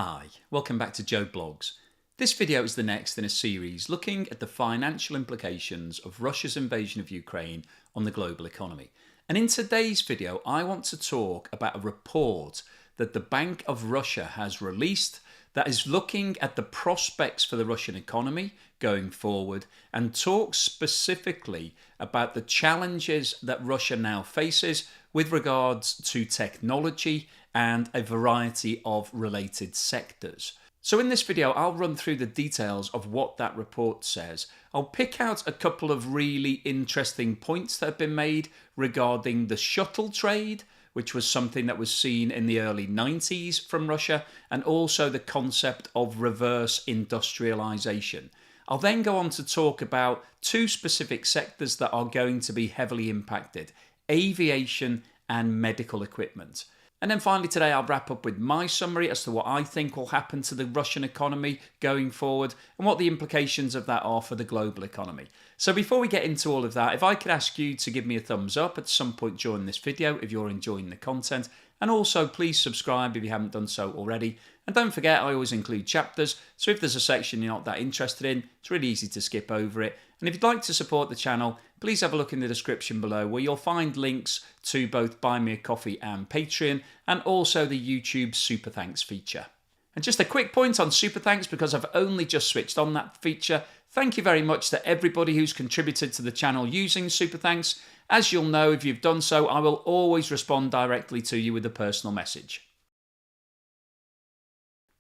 Hi, welcome back to Joe Blogs. This video is the next in a series looking at the financial implications of Russia's invasion of Ukraine on the global economy. And in today's video, I want to talk about a report that the Bank of Russia has released that is looking at the prospects for the Russian economy going forward and talks specifically about the challenges that Russia now faces with regards to technology and a variety of related sectors. So in this video, I'll run through the details of what that report says. I'll pick out a couple of really interesting points that have been made regarding the shuttle trade, which was something that was seen in the early 90s from Russia, and also the concept of reverse industrialization. I'll then go on to talk about two specific sectors that are going to be heavily impacted: aviation and medical equipment. And then finally today I'll wrap up with my summary as to what I think will happen to the Russian economy going forward and what the implications of that are for the global economy. So before we get into all of that, if I could ask you to give me a thumbs up at some point during this video if you're enjoying the content, and also please subscribe if you haven't done so already. And don't forget, I always include chapters, so if there's a section you're not that interested in, it's really easy to skip over it. And if you'd like to support the channel, please have a look in the description below where you'll find links to both Buy Me a Coffee and Patreon, and also the YouTube Super Thanks feature. And just a quick point on Super Thanks, because I've only just switched on that feature. Thank you very much to everybody who's contributed to the channel using Super Thanks. As you'll know, if you've done so, I will always respond directly to you with a personal message.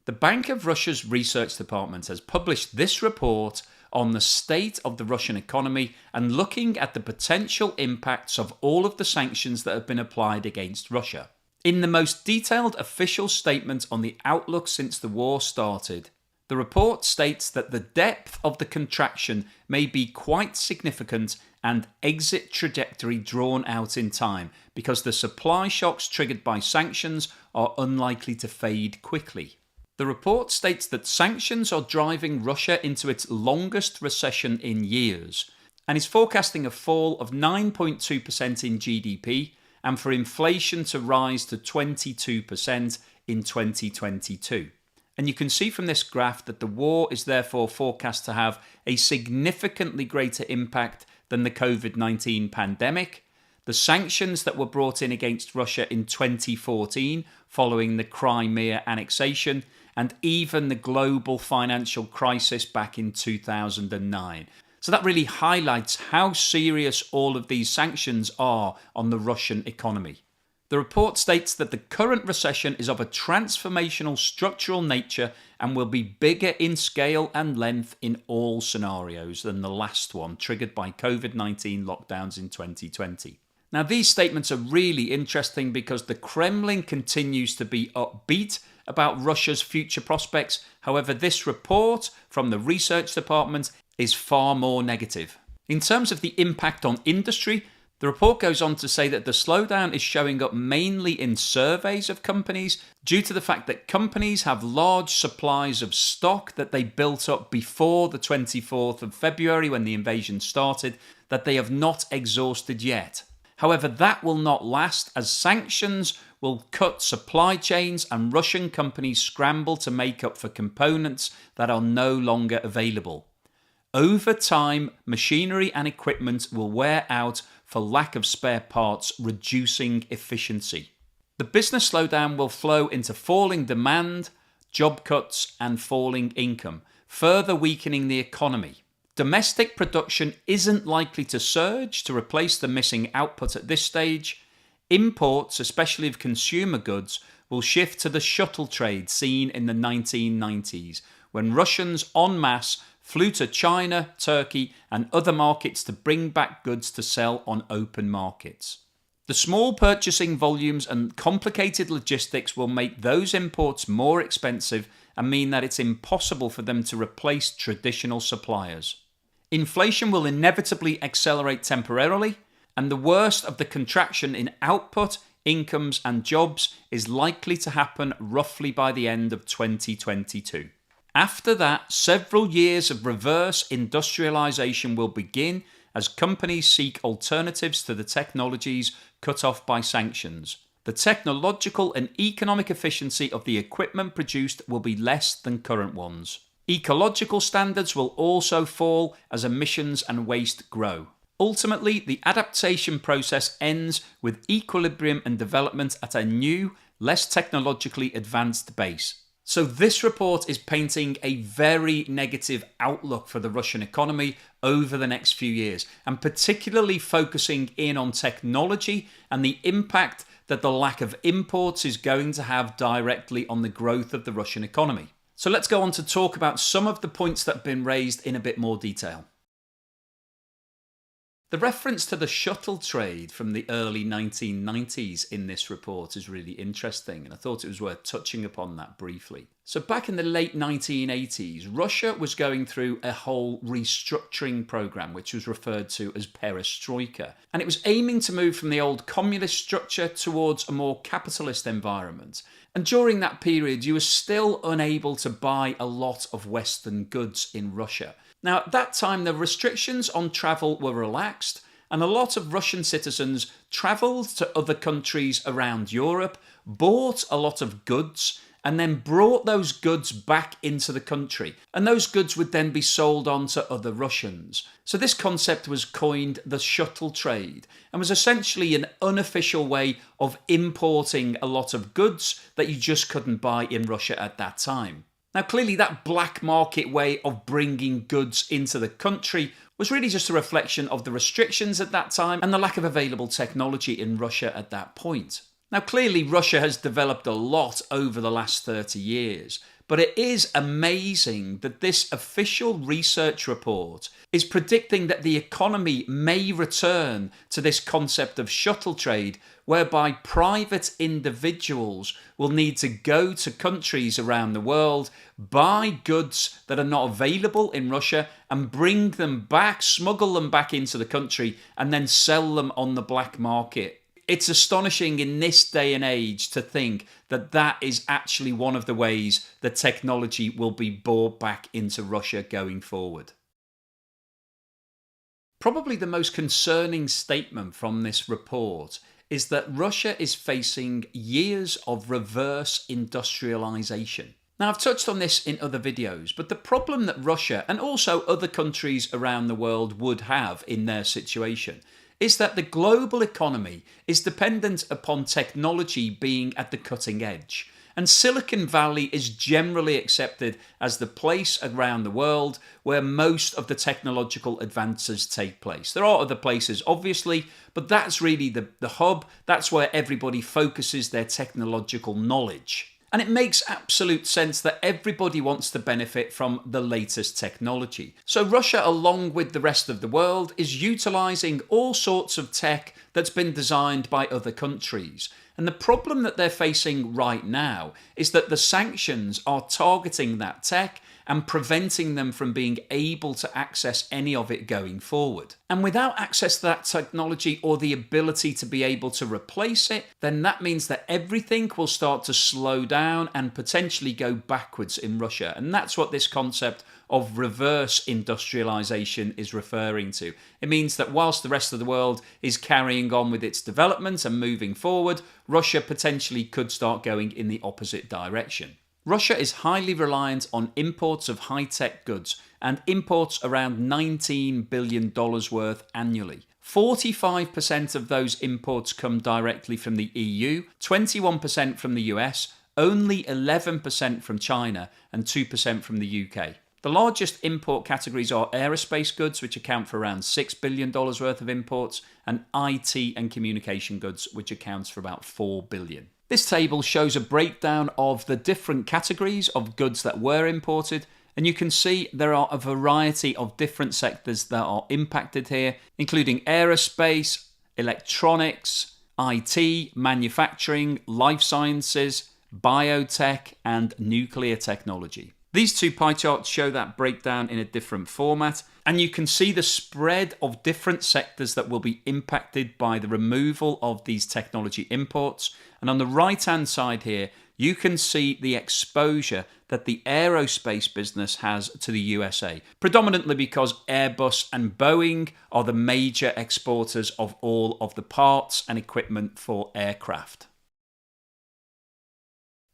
The Bank of Russia's research department has published this report on the state of the Russian economy and looking at the potential impacts of all of the sanctions that have been applied against Russia. In the most detailed official statement on the outlook since the war started, the report states that the depth of the contraction may be quite significant and exit trajectory drawn out in time because the supply shocks triggered by sanctions are unlikely to fade quickly. The report states that sanctions are driving Russia into its longest recession in years and is forecasting a fall of 9.2% in GDP and for inflation to rise to 22% in 2022. And you can see from this graph that the war is therefore forecast to have a significantly greater impact than the COVID-19 pandemic, the sanctions that were brought in against Russia in 2014 following the Crimea annexation, and even the global financial crisis back in 2009. So that really highlights how serious all of these sanctions are on the Russian economy. The report states that the current recession is of a transformational structural nature and will be bigger in scale and length in all scenarios than the last one, triggered by COVID-19 lockdowns in 2020. Now, these statements are really interesting because the Kremlin continues to be upbeat about Russia's future prospects. However, this report from the research department is far more negative. In terms of the impact on industry, the report goes on to say that the slowdown is showing up mainly in surveys of companies due to the fact that companies have large supplies of stock that they built up before the 24th of February when the invasion started that they have not exhausted yet. However, that will not last as sanctions will cut supply chains and Russian companies scramble to make up for components that are no longer available. Over time, machinery and equipment will wear out for lack of spare parts, reducing efficiency. The business slowdown will flow into falling demand, job cuts, and falling income, further weakening the economy. Domestic production isn't likely to surge to replace the missing output at this stage. Imports, especially of consumer goods, will shift to the shuttle trade seen in the 1990s, when Russians en masse flew to China, Turkey, and other markets to bring back goods to sell on open markets. The small purchasing volumes and complicated logistics will make those imports more expensive and mean that it's impossible for them to replace traditional suppliers. Inflation will inevitably accelerate temporarily, and the worst of the contraction in output, incomes, and jobs is likely to happen roughly by the end of 2022. After that, several years of reverse industrialization will begin as companies seek alternatives to the technologies cut off by sanctions. the technological and economic efficiency of the equipment produced will be less than current ones. Ecological standards will also fall as emissions and waste grow. Ultimately, the adaptation process ends with equilibrium and development at a new, less technologically advanced base. So this report is painting a very negative outlook for the Russian economy over the next few years, and particularly focusing in on technology and the impact that the lack of imports is going to have directly on the growth of the Russian economy. So let's go on to talk about some of the points that have been raised in a bit more detail. The reference to the shuttle trade from the early 1990s in this report is really interesting, and I thought it was worth touching upon that briefly. So back in the late 1980s, Russia was going through a whole restructuring program which was referred to as perestroika, and it was aiming to move from the old communist structure towards a more capitalist environment. And during that period, you were still unable to buy a lot of Western goods in Russia. Now, at that time, the restrictions on travel were relaxed, and a lot of Russian citizens travelled to other countries around Europe, bought a lot of goods, and then brought those goods back into the country. And those goods would then be sold on to other Russians. So this concept was coined the shuttle trade, and was essentially an unofficial way of importing a lot of goods that you just couldn't buy in Russia at that time. Now, clearly that black market way of bringing goods into the country was really just a reflection of the restrictions at that time and the lack of available technology in Russia at that point. Now, clearly Russia has developed a lot over the last 30 years, but it is amazing that this official research report is predicting that the economy may return to this concept of shuttle trade, whereby private individuals will need to go to countries around the world, buy goods that are not available in Russia, and bring them back, smuggle them back into the country, and then sell them on the black market. It's astonishing in this day and age to think that that is actually one of the ways that technology will be brought back into Russia going forward. Probably the most concerning statement from this report is that Russia is facing years of reverse industrialization. Now, I've touched on this in other videos, but the problem that Russia and also other countries around the world would have in their situation is that the global economy is dependent upon technology being at the cutting edge. And Silicon Valley is generally accepted as the place around the world where most of the technological advances take place. There are other places, obviously, but that's really the hub. That's where everybody focuses their technological knowledge. And it makes absolute sense that everybody wants to benefit from the latest technology. So Russia, along with the rest of the world, is utilising all sorts of tech that's been designed by other countries. And the problem that they're facing right now is that the sanctions are targeting that tech and preventing them from being able to access any of it going forward. And without access to that technology or the ability to be able to replace it, then that means that everything will start to slow down and potentially go backwards in Russia. And that's what this concept of reverse industrialization is referring to. It means that whilst the rest of the world is carrying on with its development and moving forward, Russia potentially could start going in the opposite direction. Russia is highly reliant on imports of high-tech goods and imports around $19 billion worth annually. 45% of those imports come directly from the EU, 21% from the US, only 11% from China, and 2% from the UK. The largest import categories are aerospace goods, which account for around $6 billion worth of imports, and IT and communication goods, which accounts for about $4 billion. This table shows a breakdown of the different categories of goods that were imported, and you can see there are a variety of different sectors that are impacted here, including aerospace, electronics, IT, manufacturing, life sciences, biotech, and nuclear technology. These two pie charts show that breakdown in a different format, and you can see the spread of different sectors that will be impacted by the removal of these technology imports. And on the right-hand side here, you can see the exposure that the aerospace business has to the USA, predominantly because Airbus and Boeing are the major exporters of all of the parts and equipment for aircraft.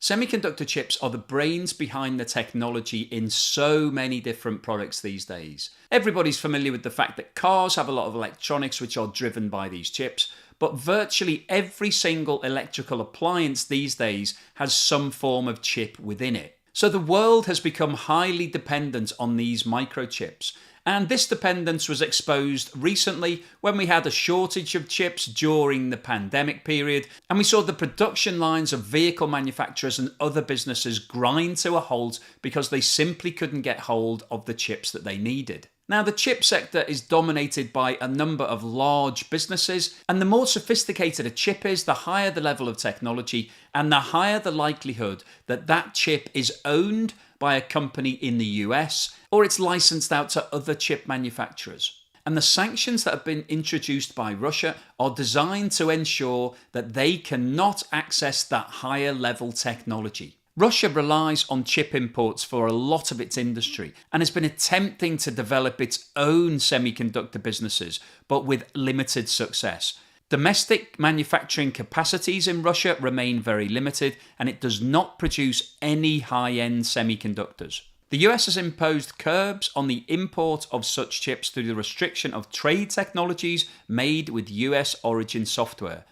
Semiconductor chips are the brains behind the technology in so many different products these days. Everybody's familiar with the fact that cars have a lot of electronics which are driven by these chips, but virtually every single electrical appliance these days has some form of chip within it. So the world has become highly dependent on these microchips. And this dependence was exposed recently when we had a shortage of chips during the pandemic period, and we saw the production lines of vehicle manufacturers and other businesses grind to a halt because they simply couldn't get hold of the chips that they needed. Now, the chip sector is dominated by a number of large businesses, and the more sophisticated a chip is, the higher the level of technology and the higher the likelihood that that chip is owned by a company in the US or it's licensed out to other chip manufacturers. And the sanctions that have been introduced by Russia are designed to ensure that they cannot access that higher level technology. Russia relies on chip imports for a lot of its industry and has been attempting to develop its own semiconductor businesses, but with limited success. Domestic manufacturing capacities in Russia remain very limited, and it does not produce any high-end semiconductors. The US has imposed curbs on the import of such chips through the restriction of trade technologies made with US origin software.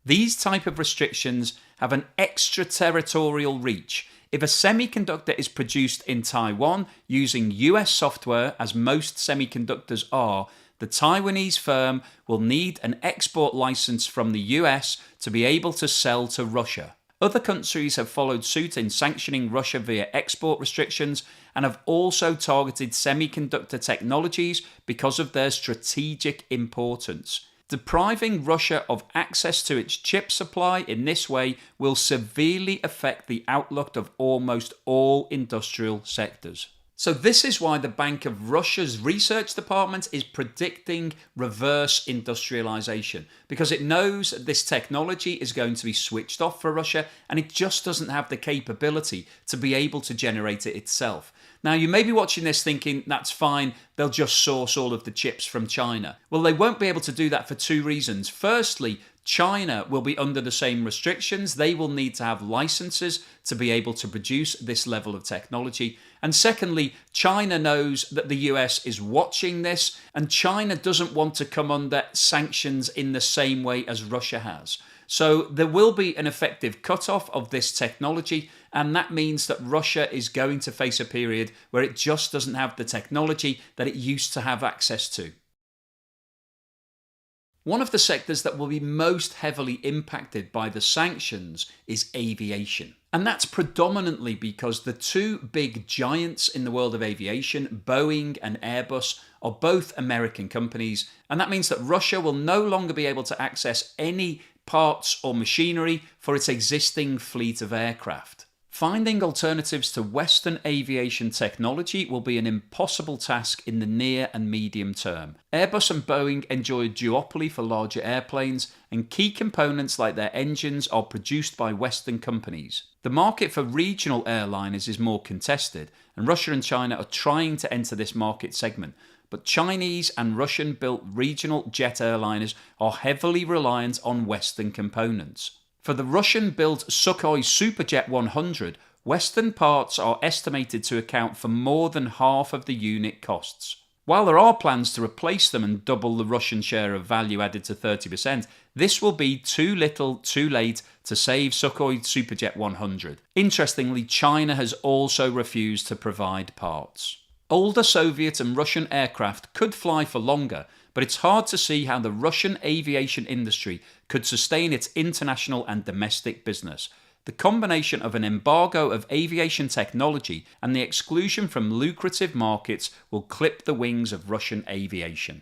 These type of restrictions have an extraterritorial reach. If a semiconductor is produced in Taiwan using US software, as most semiconductors are, the Taiwanese firm will need an export license from the US to be able to sell to Russia. Other countries have followed suit in sanctioning Russia via export restrictions and have also targeted semiconductor technologies because of their strategic importance. Depriving Russia of access to its chip supply in this way will severely affect the outlook of almost all industrial sectors. So this is why the Bank of Russia's research department is predicting reverse industrialization, because it knows that this technology is going to be switched off for Russia and it just doesn't have the capability to be able to generate it itself. Now, you may be watching this thinking, that's fine, they'll just source all of the chips from China. Well, they won't be able to do that for two reasons. Firstly, China will be under the same restrictions. They will need to have licenses to be able to produce this level of technology. And secondly, China knows that the US is watching this, and China doesn't want to come under sanctions in the same way as Russia has. So there will be an effective cutoff of this technology, and that means that Russia is going to face a period where it just doesn't have the technology that it used to have access to. One of the sectors that will be most heavily impacted by the sanctions is aviation. And that's predominantly because the two big giants in the world of aviation, Boeing and Airbus, are both American companies. And that means that Russia will no longer be able to access any parts or machinery for its existing fleet of aircraft. Finding alternatives to Western aviation technology will be an impossible task in the near and medium term. Airbus and Boeing enjoy a duopoly for larger airplanes, and key components like their engines are produced by Western companies. The market for regional airliners is more contested, and Russia and China are trying to enter this market segment. But Chinese and Russian-built regional jet airliners are heavily reliant on Western components. For the Russian-built Sukhoi Superjet 100, Western parts are estimated to account for more than half of the unit costs. While there are plans to replace them and double the Russian share of value added to 30%, this will be too little, too late to save Sukhoi Superjet 100. Interestingly, China has also refused to provide parts. Older Soviet and Russian aircraft could fly for longer, but it's hard to see how the Russian aviation industry could sustain its international and domestic business. The combination of an embargo of aviation technology and the exclusion from lucrative markets will clip the wings of Russian aviation.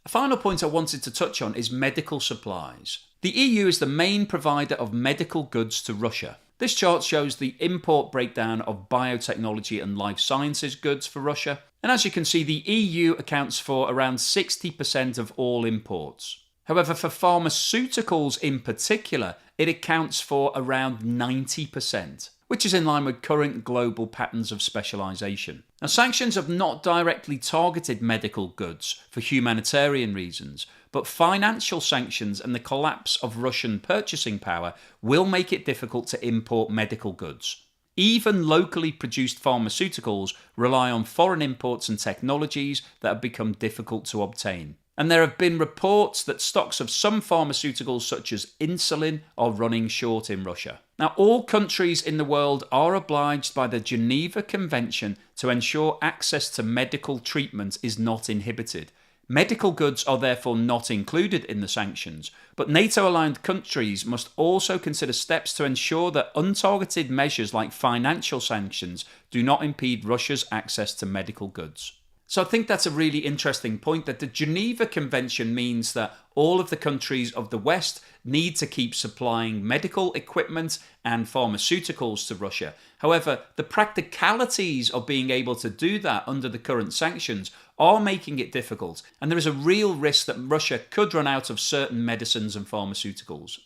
A final point I wanted to touch on is medical supplies. The EU is the main provider of medical goods to Russia. This chart shows the import breakdown of biotechnology and life sciences goods for Russia. And as you can see, the EU accounts for around 60% of all imports. However, for pharmaceuticals in particular, it accounts for around 90%, which is in line with current global patterns of specialization. Now, sanctions have not directly targeted medical goods for humanitarian reasons, but financial sanctions and the collapse of Russian purchasing power will make it difficult to import medical goods. Even locally produced pharmaceuticals rely on foreign imports and technologies that have become difficult to obtain. And there have been reports that stocks of some pharmaceuticals such as insulin are running short in Russia. Now, all countries in the world are obliged by the Geneva Convention to ensure access to medical treatment is not inhibited. Medical goods are therefore not included in the sanctions, but NATO-aligned countries must also consider steps to ensure that untargeted measures like financial sanctions do not impede Russia's access to medical goods. So I think that's a really interesting point, that the Geneva Convention means that all of the countries of the West need to keep supplying medical equipment and pharmaceuticals to Russia. However, the practicalities of being able to do that under the current sanctions are making it difficult, and there is a real risk that Russia could run out of certain medicines and pharmaceuticals.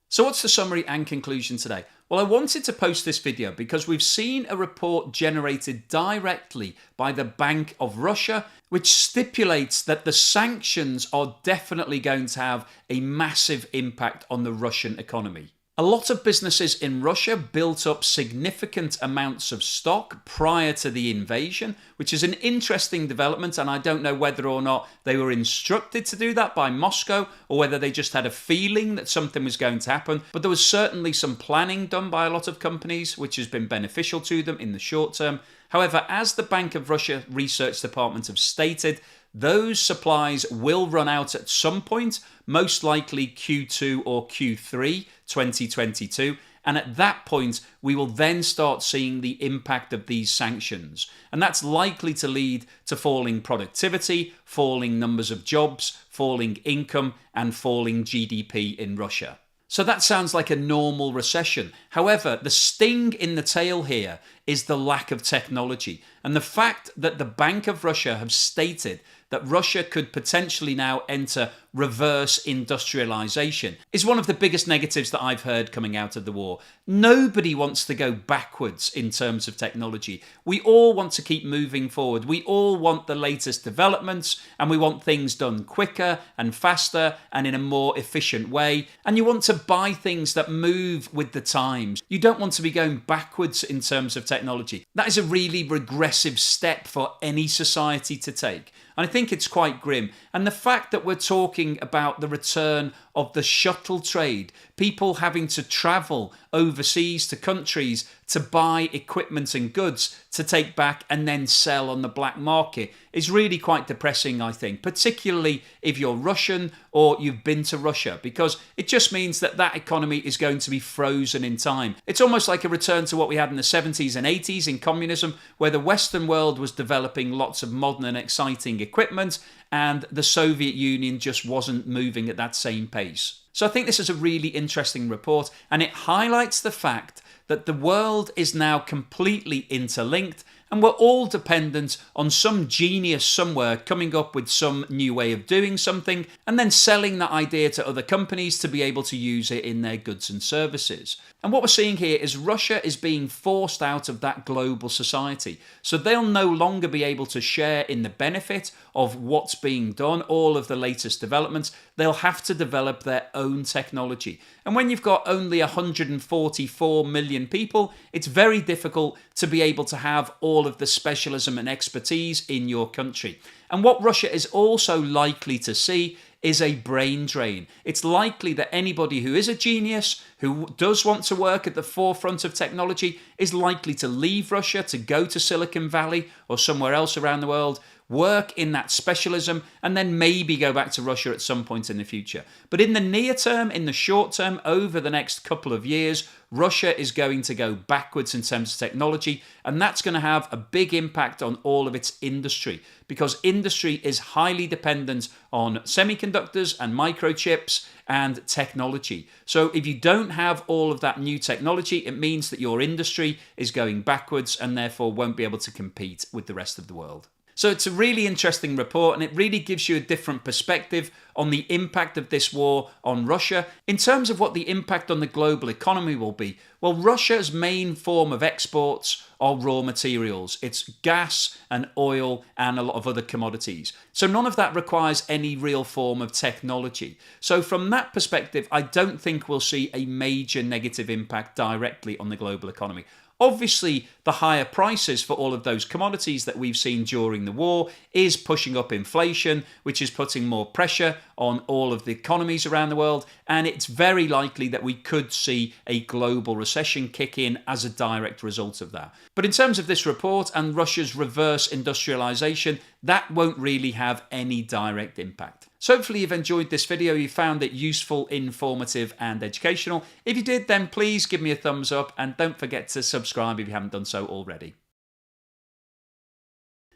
So what's the summary and conclusion today? Well, I wanted to post this video because we've seen a report generated directly by the Bank of Russia, which stipulates that the sanctions are definitely going to have a massive impact on the Russian economy. A lot of businesses in Russia built up significant amounts of stock prior to the invasion, which is an interesting development, and I don't know whether or not they were instructed to do that by Moscow or whether they just had a feeling that something was going to happen. But there was certainly some planning done by a lot of companies, which has been beneficial to them in the short term. However, as the Bank of Russia Research Department have stated, those supplies will run out at some point, most likely Q2 or Q3 2022. And at that point, we will then start seeing the impact of these sanctions. And that's likely to lead to falling productivity, falling numbers of jobs, falling income, and falling GDP in Russia. So that sounds like a normal recession. However, the sting in the tail here is the lack of technology. And the fact that the Bank of Russia have stated that Russia could potentially now enter reverse industrialization is one of the biggest negatives that I've heard coming out of the war. Nobody wants to go backwards in terms of technology. We all want to keep moving forward. We all want the latest developments, and we want things done quicker and faster and in a more efficient way. And you want to buy things that move with the times. You don't want to be going backwards in terms of technology. That is a really regressive step for any society to take. And I think it's quite grim. And the fact that we're talking about the return of the shuttle trade, people having to travel overseas to countries to buy equipment and goods to take back and then sell on the black market, is really quite depressing, I think, particularly if you're Russian or you've been to Russia, because it just means that that economy is going to be frozen in time. It's almost like a return to what we had in the 70s and 80s in communism, where the Western world was developing lots of modern and exciting equipment, and the Soviet Union just wasn't moving at that same pace. So I think this is a really interesting report, and it highlights the fact that the world is now completely interlinked, and we're all dependent on some genius somewhere coming up with some new way of doing something and then selling that idea to other companies to be able to use it in their goods and services. And what we're seeing here is Russia is being forced out of that global society. So they'll no longer be able to share in the benefit of what's being done, all of the latest developments. They'll have to develop their own technology. And when you've got only 144 million people, it's very difficult to be able to have all of the specialism and expertise in your country. And what Russia is also likely to see is a brain drain. It's likely that anybody who is a genius, who does want to work at the forefront of technology, is likely to leave Russia to go to Silicon Valley or somewhere else around the world, work in that specialism, and then maybe go back to Russia at some point in the future. But in the near term, in the short term, over the next couple of years, Russia is going to go backwards in terms of technology, and that's going to have a big impact on all of its industry, because industry is highly dependent on semiconductors and microchips and technology. So if you don't have all of that new technology, it means that your industry is going backwards and therefore won't be able to compete with the rest of the world. So it's a really interesting report, and it really gives you a different perspective on the impact of this war on Russia. In terms of what the impact on the global economy will be, well, Russia's main form of exports are raw materials. It's gas and oil and a lot of other commodities. So none of that requires any real form of technology. So from that perspective, I don't think we'll see a major negative impact directly on the global economy. Obviously, the higher prices for all of those commodities that we've seen during the war is pushing up inflation, which is putting more pressure on all of the economies around the world, and it's very likely that we could see a global recession kick in as a direct result of that. But in terms of this report and Russia's reverse industrialization, that won't really have any direct impact. So hopefully you've enjoyed this video, you found it useful, informative and educational. If you did, then please give me a thumbs up and don't forget to subscribe if you haven't done so already.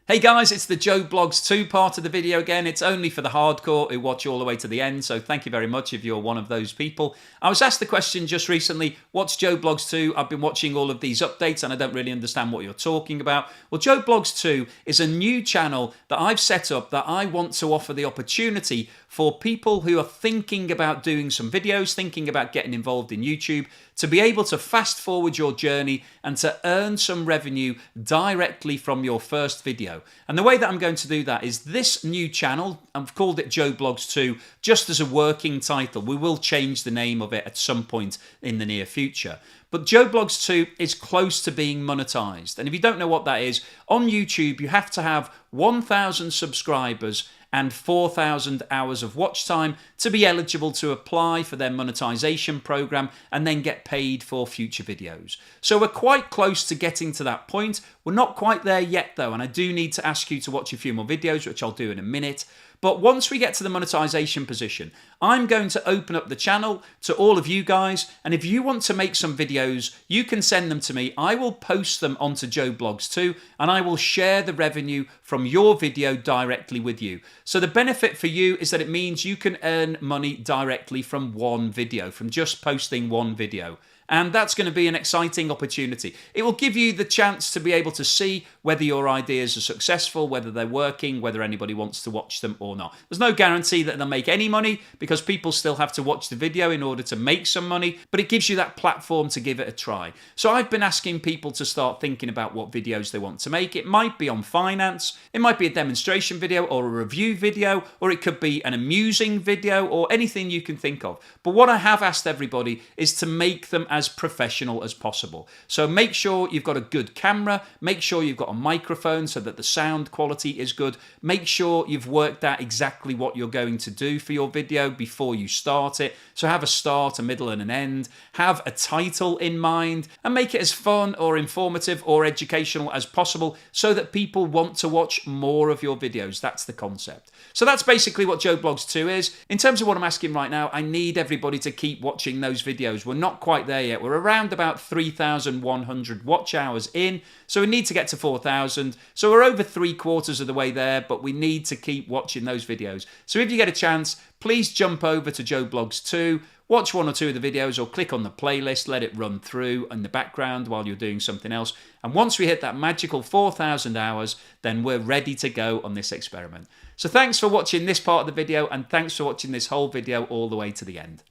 Hey guys, it's the Joe Blogs 2 part of the video again. It's only for the hardcore who watch all the way to the end, so thank you very much if you're one of those people. I was asked the question just recently, what's Joe Blogs 2? I've been watching all of these updates and I don't really understand what you're talking about. Well, Joe Blogs 2 is a new channel that I've set up that I want to offer the opportunity for people who are thinking about doing some videos, thinking about getting involved in YouTube, to be able to fast forward your journey and to earn some revenue directly from your first video. And the way that I'm going to do that is this new channel, I've called it Joe Blogs 2 just as a working title. We will change the name of it at some point in the near future. But Joe Blogs 2 is close to being monetized. And if you don't know what that is, on YouTube you have to have 1,000 subscribers and 4,000 hours of watch time to be eligible to apply for their monetization program and then get paid for future videos. So we're quite close to getting to that point. We're not quite there yet though, and I do need to ask you to watch a few more videos, which I'll do in a minute. But once we get to the monetization position, I'm going to open up the channel to all of you guys, and if you want to make some videos, you can send them to me. I will post them onto Joe Blogs 2, and I will share the revenue from your video directly with you. So the benefit for you is that it means you can earn money directly from one video, from just posting one video. And that's going to be an exciting opportunity. It will give you the chance to be able to see whether your ideas are successful, whether they're working, whether anybody wants to watch them or not. There's no guarantee that they'll make any money because people still have to watch the video in order to make some money, but it gives you that platform to give it a try. So I've been asking people to start thinking about what videos they want to make. It might be on finance, it might be a demonstration video or a review video, or it could be an amusing video or anything you can think of. But what I have asked everybody is to make them as professional as possible. So make sure you've got a good camera, make sure you've got a microphone so that the sound quality is good, make sure you've worked out exactly what you're going to do for your video before you start it. So have a start, a middle and an end, have a title in mind, and make it as fun or informative or educational as possible so that people want to watch more of your videos. That's the concept. So that's basically what Joe Blogs 2 is. In terms of what I'm asking right now, I need everybody to keep watching those videos. We're not quite there yet. We're around about 3,100 watch hours in, so we need to get to 4,000. So we're over 3/4 of the way there, but we need to keep watching those videos. So if you get a chance, please jump over to Joe Blogs 2, watch one or two of the videos or click on the playlist, let it run through in the background while you're doing something else. And once we hit that magical 4,000 hours, then we're ready to go on this experiment. So thanks for watching this part of the video, and thanks for watching this whole video all the way to the end.